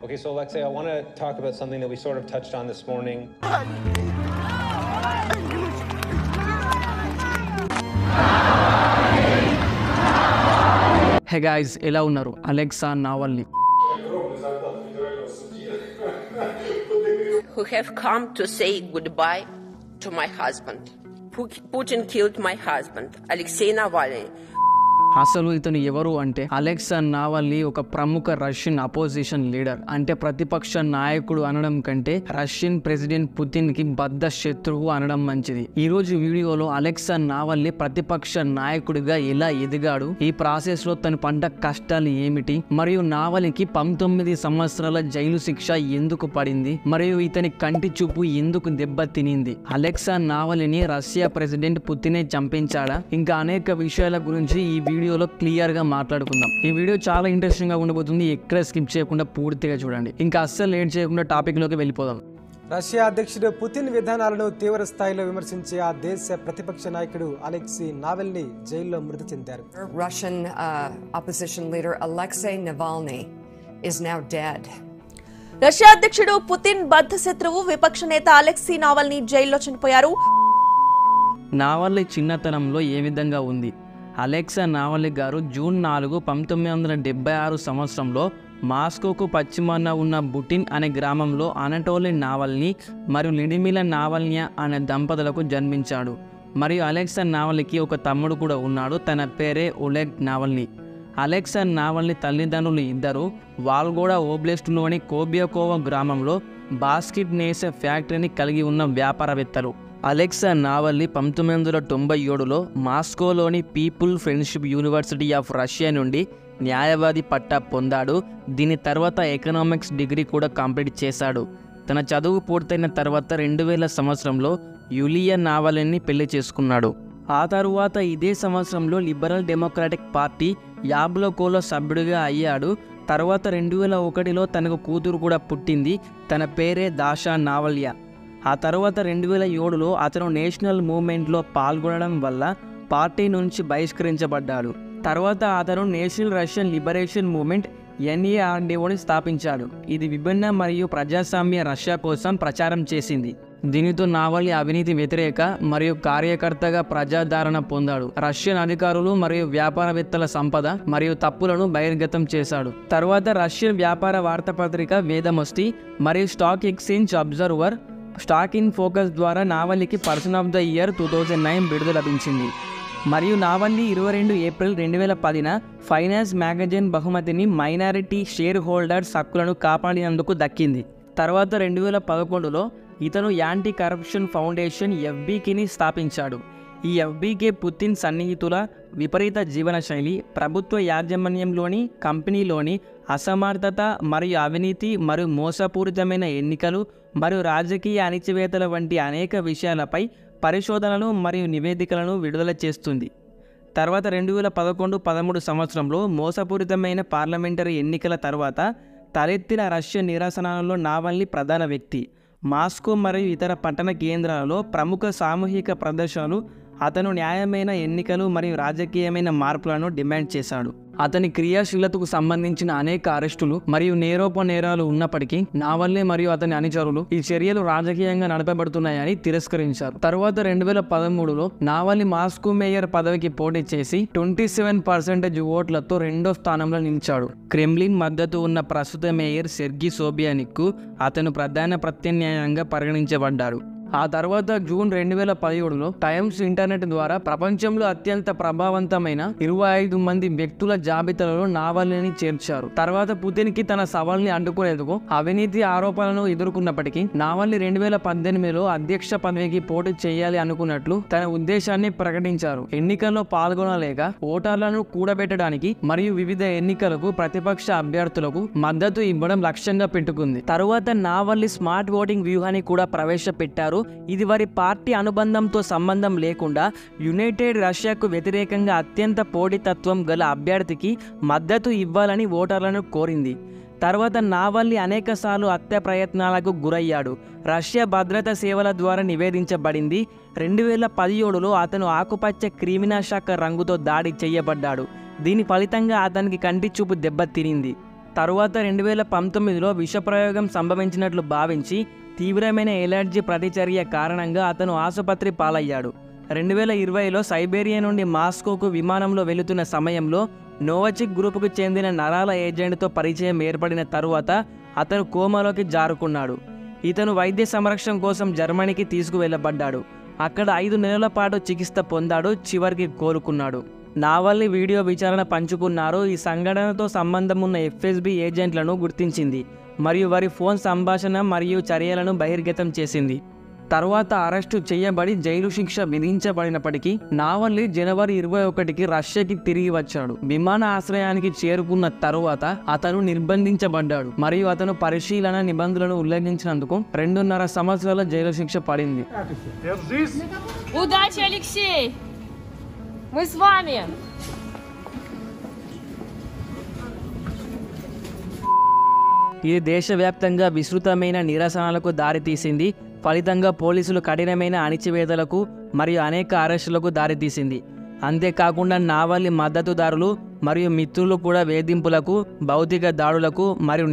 Okay, so Alexei, I want to talk about something that we sort of touched on this morning. Hey guys, ఎలా ఉన్నారు? Alexa Navalny who have come to say goodbye to my husband. Putin killed my husband, Alexei Navalny. అసలు ఇతను ఎవరు అంటే Alexa Navalny ఒక ప్రముఖ Russian opposition leader. అంటే ప్రతిపక్ష నాయకుడు అనడం కంటే రష్యన్ ప్రెసిడెంట్ పుతిన్ కి బద్ద శత్రువు అనడం మంచిది. ఈ రోజు వీడియోలో అలెక్సా నావల్నీ ప్రతిపక్ష నాయకుడిగా ఎలా ఎదిగాడు, ఈ ప్రాసెస్ లో తను పడ్డ కష్టాలు ఏమిటి, మరియు నావల్నీకి 19 సంవత్సరాల జైలు శిక్ష ఎందుకు పడింది, మరియు ఇతని కంటి చూపు ఎందుకు దెబ్బ తినింది, అలెక్సా నావల్నీని రష్యా ప్రెసిడెంట్ పుతినే చంపించాడా, ఇంకా అనేక విషయాల గురించి ఈ వీడియోలో క్లియర్ గా మాట్లాడుకుందాం. ఈ వీడియో చాలా ఇంట్రెస్టింగ్ గా ఉండబోతుంది. ఎక్కడ స్కిప్ చేయకుండా పూర్తిగా చూడండి. ఇంకా అస్సలు లేట్ చేయకుండా టాపిక్ లోకి వెళ్ళిపోదాం. రష్యా అధ్యక్షుడు పుతిన్ విధానాలను తీవ్ర స్థాయిలో విమర్శించే ఆ దేశ ప్రతిపక్ష నాయకుడు అలెక్సీ నావల్నీ జైల్లో మృతి చెందారు. Russian opposition leader Alexei Navalny is now dead. Russia అధ్యక్షుడు పుతిన్ బద్ధ శత్రువు విపక్ష నేత అలెక్సీ నావల్నీ జైల్లో చనిపోయారు. నావల్నీ చిన్నతనంలో ఏ విధంగా ఉంది? అలెక్సా నావల్నీ గారు జూన్ 4, 1976 సంవత్సరంలో మాస్కోకు పశ్చిమాన ఉన్న బుటిన్ అనే గ్రామంలో అనటోలీ నావల్నీ మరియు లిడిమిలా నావల్న్యా అనే దంపతులకు జన్మించాడు. మరియు అలెక్సా నావల్నీకి ఒక తమ్ముడు కూడా ఉన్నాడు. తన పేరే ఒలెగ్ నావల్నీ. అలెక్సా నావల్నీ తల్లిదండ్రులు ఇద్దరు వాల్గోడా ఓబ్లాస్ట్లోని కోబియాకోవా గ్రామంలో బాస్కెట్ నేసే ఫ్యాక్టరీని కలిగి ఉన్న వ్యాపారవేత్తలు. అలెక్సా నావల్నీ 1997లో మాస్కోలోని people friendship university of Russia నుండి న్యాయవాది పట్టా పొందాడు. దీని తర్వాత ఎకనామిక్స్ డిగ్రీ కూడా కంప్లీట్ చేశాడు. తన చదువు పూర్తయిన తర్వాత 2000 సంవత్సరంలో యూలియా నావల్నీని పెళ్లి చేసుకున్నాడు. ఆ తరువాత ఇదే సంవత్సరంలో లిబరల్ డెమోక్రాటిక్ పార్టీ యాబ్లోకోలో సభ్యుడిగా అయ్యాడు. తర్వాత 2001లో తనకు కూతురు కూడా పుట్టింది. తన పేరే దాషా నావల్యా. ఆ తర్వాత 2007లో అతను నేషనల్ మూవ్మెంట్లో పాల్గొనడం వల్ల పార్టీ నుంచి బహిష్కరించబడ్డాడు. తర్వాత అతను నేషనల్ రష్యన్ లిబరేషన్ మూవ్మెంట్ NARDOని స్థాపించాడు. ఇది విభిన్న మరియు ప్రజాస్వామ్య రష్యా కోసం ప్రచారం చేసింది. దీనితో నావల్నీ అవినీతి వ్యతిరేక మరియు కార్యకర్తగా ప్రజాదరణ పొందాడు. రష్యన్ అధికారులు మరియు వ్యాపారవేత్తల సంపద మరియు తప్పులను బహిర్గతం చేశాడు. తర్వాత రష్యన్ వ్యాపార వార్తాపత్రిక వేదమొస్తి మరియు stock exchange observer stock in focus ద్వారా నావల్నీకి పర్సన్ ఆఫ్ ద ఇయర్ 2009 బిరుదు లభించింది. మరియు నావల్నీ 22 ఏప్రిల్ 2010 ఫైనాన్స్ మ్యాగజైన్ బహుమతిని మైనారిటీ షేర్ హోల్డర్స్ హక్కులను కాపాడినందుకు దక్కింది. తర్వాత 2011లో ఇతను యాంటీ కరప్షన్ ఫౌండేషన్ FBKని స్థాపించాడు. ఈ FBK పుతిన్ సన్నిహితుల విపరీత జీవనశైలి, ప్రభుత్వ యాజమాన్యంలోని కంపెనీలోని అసమర్థత మరియు అవినీతి మరియు మోసపూరితమైన ఎన్నికలు మరియు రాజకీయ అణిచివేతల వంటి అనేక విషయాలపై పరిశోధనలు మరియు నివేదికలను విడుదల చేస్తుంది. తర్వాత 2011-13 సంవత్సరంలో మోసపూరితమైన పార్లమెంటరీ ఎన్నికల తర్వాత తలెత్తిన రష్యన్ నిరసనలలో నావల్నీ ప్రధాన వ్యక్తి. మాస్కో మరియు ఇతర పట్టణ కేంద్రాలలో ప్రముఖ సామూహిక ప్రదర్శనలు అతను న్యాయమైన ఎన్నికలు మరియు రాజకీయమైన మార్పులను డిమాండ్ చేశాడు. అతని క్రియాశీలతకు సంబంధించిన అనేక అరెస్టులు మరియు నేరాలు ఉన్నప్పటికీ నావల్నీ మరియు అతని అనుచరులు ఈ చర్యలు రాజకీయంగా నడపబడుతున్నాయని తిరస్కరించారు. తరువాత 2013లో నావల్నీ మాస్కో మేయర్ పదవికి పోటీ చేసి 27% ఓట్లతో 2వ స్థానంలో నిలిచాడు. క్రెమ్లిన్ మద్దతు ఉన్న ప్రస్తుత మేయర్ సెర్గీ సోబియానిక్ అతను ప్రధాన ప్రత్యామ్నాయంగా పరిగణించబడ్డాడు. ఆ తర్వాత జూన్ 2017లో టైమ్స్ ఇంటర్నెట్ ద్వారా ప్రపంచంలో అత్యంత ప్రభావవంతమైన 25 మంది వ్యక్తుల జాబితాలో నావల్నీని చేర్చారు. తర్వాత పుతిన్కి తన సవాల్ని అడ్డుకునేందుకు అవినీతి ఆరోపణలను ఎదుర్కొన్నప్పటికీ నావల్నీ 2018లో అధ్యక్ష పదవికి పోటీ చేయాలి అనుకున్నట్లు తన ఉద్దేశాన్ని ప్రకటించారు. ఎన్నికల్లో పాల్గొనలేక ఓటర్లను కూడబెట్టడానికి మరియు వివిధ ఎన్నికలకు ప్రతిపక్ష అభ్యర్థులకు మద్దతు ఇవ్వడం లక్ష్యంగా పెట్టుకుంది. తరువాత నావల్నీ స్మార్ట్ ఓటింగ్ వ్యూహాన్ని కూడా ప్రవేశపెట్టారు. ఇది వారి పార్టీ అనుబంధంతో సంబంధం లేకుండా యునైటెడ్ రష్యాకు వ్యతిరేకంగా అత్యంత పోటీతత్వం గల అభ్యర్థికి మద్దతు ఇవ్వాలని ఓటర్లను కోరింది. తర్వాత నావల్నీ అనేకసార్లు హత్య ప్రయత్నాలకు గురయ్యాడు. రష్యా భద్రతా సేవల ద్వారా నివేదించబడింది. 2017లో అతను ఆకుపచ్చ క్రిమినాశక రంగుతో దాడి చేయబడ్డాడు. దీని ఫలితంగా అతనికి కంటి చూపు దెబ్బతినింది. తరువాత 2019లో విషప్రయోగం సంభవించినట్లు భావించి తీవ్రమైన ఎలర్జీ ప్రతిచర్య కారణంగా అతను ఆసుపత్రి పాలయ్యాడు. 2020లో సైబేరియా నుండి మాస్కోకు విమానంలో వెళుతున్న సమయంలో నోవచిక్ గ్రూపుకు చెందిన నరాల ఏజెంట్తో పరిచయం ఏర్పడిన తరువాత అతను కోమాలోకి జారుకున్నాడు. ఇతను వైద్య సంరక్షణ కోసం జర్మనీకి తీసుకువెళ్ళబడ్డాడు. అక్కడ 5 నెలల పాటు చికిత్స పొందాడు. చివరికి కోలుకున్నాడు. నావల్నీ వీడియో విచారణ పంచుకున్నారు. ఈ సంఘటనతో సంబంధం ఉన్న FSB ఏజెంట్లను గుర్తించింది మరియు వారి ఫోన్ సంభాషణ మరియు చర్యలను బహిర్గతం చేసింది. తరువాత అరెస్టు చేయబడి జైలు శిక్ష విధించబడినప్పటికీ నావల్నీ జనవరి 21కి రష్యాకి తిరిగి వచ్చాడు. విమాన ఆశ్రయానికి చేరుకున్న తరువాత అతను నిర్బంధించబడ్డాడు మరియు అతను పరిశీలన నిబంధనలను ఉల్లంఘించినందుకు 2.5 సంవత్సరాల జైలు శిక్ష పడింది. Удачи, Алексей! Мы с вами! ఇది దేశవ్యాప్తంగా విస్తృతమైన నిరసనలకు దారితీసింది. ఫలితంగా పోలీసులు కఠినమైన అణిచివేతలకు మరియు అనేక అరెస్టులకు దారితీసింది. అంతేకాకుండా నావల్నీ మద్దతుదారులు మరియు మిత్రులు కూడా వేధింపులకు, భౌతిక దాడులకు మరియు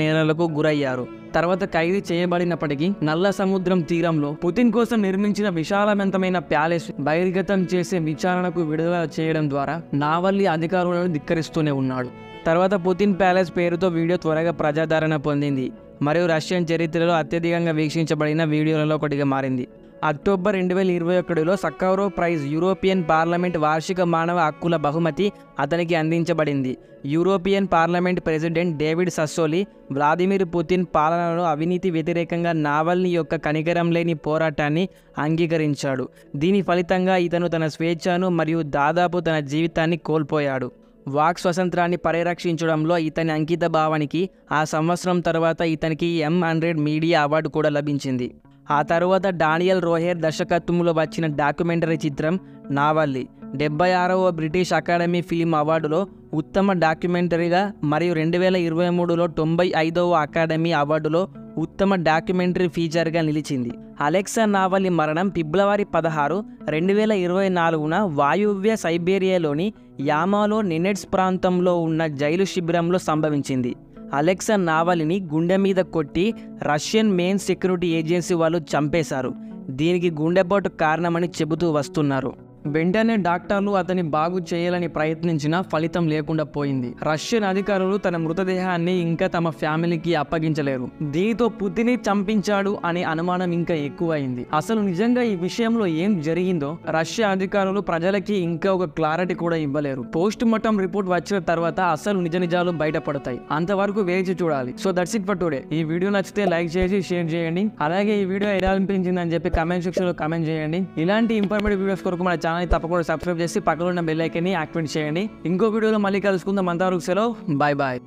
నేరాలకు గురయ్యారు. తర్వాత ఖైదు చేయబడినప్పటికీ నల్ల సముద్రం తీరంలో పుతిన్ కోసం నిర్మించిన విశాలవంతమైన ప్యాలెస్ బహిర్గతం చేసే విచారణకు విడుదల చేయడం ద్వారా నావల్నీ అధికారులను ధిక్కరిస్తూనే ఉన్నాడు. తర్వాత పుతిన్ ప్యాలెస్ పేరుతో వీడియో త్వరగా ప్రజాదరణ పొందింది మరియు రష్యన్ చరిత్రలో అత్యధికంగా వీక్షించబడిన వీడియోలలో ఒకటిగా మారింది. అక్టోబర్ 2021లో సఖారోవ్ ప్రైజ్ యూరోపియన్ పార్లమెంట్ వార్షిక మానవ హక్కుల బహుమతి అతనికి అందించబడింది. European parliament president David Sassoli Vladimir Putin పాలనలో అవినీతి వ్యతిరేకంగా నావల్నీ యొక్క కనికరం లేని పోరాటాన్ని అంగీకరించాడు. దీని ఫలితంగా ఇతను తన స్వేచ్ఛను మరియు దాదాపు తన జీవితాన్ని కోల్పోయాడు. వాక్ స్వతంత్రాన్ని పరిరక్షించడంలో ఇతని అంకిత భావానికి ఆ సంవత్సరం తర్వాత ఇతనికి M100 మీడియా అవార్డు కూడా లభించింది. ఆ తరువాత డానియల్ రోహెర్ దర్శకత్వంలో వచ్చిన డాక్యుమెంటరీ చిత్రం నావల్నీ 76వ బ్రిటిష్ అకాడమీ ఫిల్మ్ అవార్డులో ఉత్తమ డాక్యుమెంటరీగా మరియు 2023లో 95వ అకాడమీ అవార్డులో ఉత్తమ డాక్యుమెంటరీ ఫీచర్గా నిలిచింది. అలెక్సా నావల్నీ మరణం ఫిబ్రవరి 16, 2024న వాయువ్య సైబేరియాలోని యామాలో నెనెట్స్ ప్రాంతంలో ఉన్న జైలు శిబిరంలో సంభవించింది. అలెక్సా నావల్నీని గుండె మీద కొట్టి రష్యన్ మెయిన్ సెక్యూరిటీ ఏజెన్సీ వాళ్ళు చంపేశారు. దీనికి గుండెపోటు కారణమని చెబుతూ వస్తున్నారు. వెంటనే డాక్టర్లు అతని బాగు చేయాలని ప్రయత్నించినా ఫలితం లేకుండా పోయింది. రష్యన్ అధికారులు తన మృతదేహాన్ని ఇంకా తమ ఫ్యామిలీకి అప్పగించలేరు. దీనితో పుతిన్ చంపించాడు అనే అనుమానం ఇంకా ఎక్కువైంది. అసలు నిజంగా ఈ విషయంలో ఏం జరిగిందో రష్యా అధికారులు ప్రజలకి ఇంకా ఒక క్లారిటీ కూడా ఇవ్వలేరు. పోస్ట్ మార్టం రిపోర్ట్ వచ్చిన తర్వాత అసలు నిజాలు బయటపడతాయి. అంతవరకు వేచి చూడాలి. So that's it for today. ఈ వీడియో నచ్చితే లైక్ చేసి షేర్ చేయండి. అలాగే ఈ వీడియో ఎలా అనిపించింది అని చెప్పి కామెంట్ సెక్షన్ లో కామెంట్ చేయండి. ఇలాంటి ఇంఫర్మేటివ్ వీడియోస్ కొరకు మన ఛానల్ తప్పకుండా సబ్స్క్రైబ్ చేసి పక్కన ఉన్న బెల్ ఐకాన్ని యాక్టివేట్ చేయండి. ఇంకో వీడియోలో మళ్ళీ కలుసుకుందాం. అంతవరకు సెలవు. Bye bye.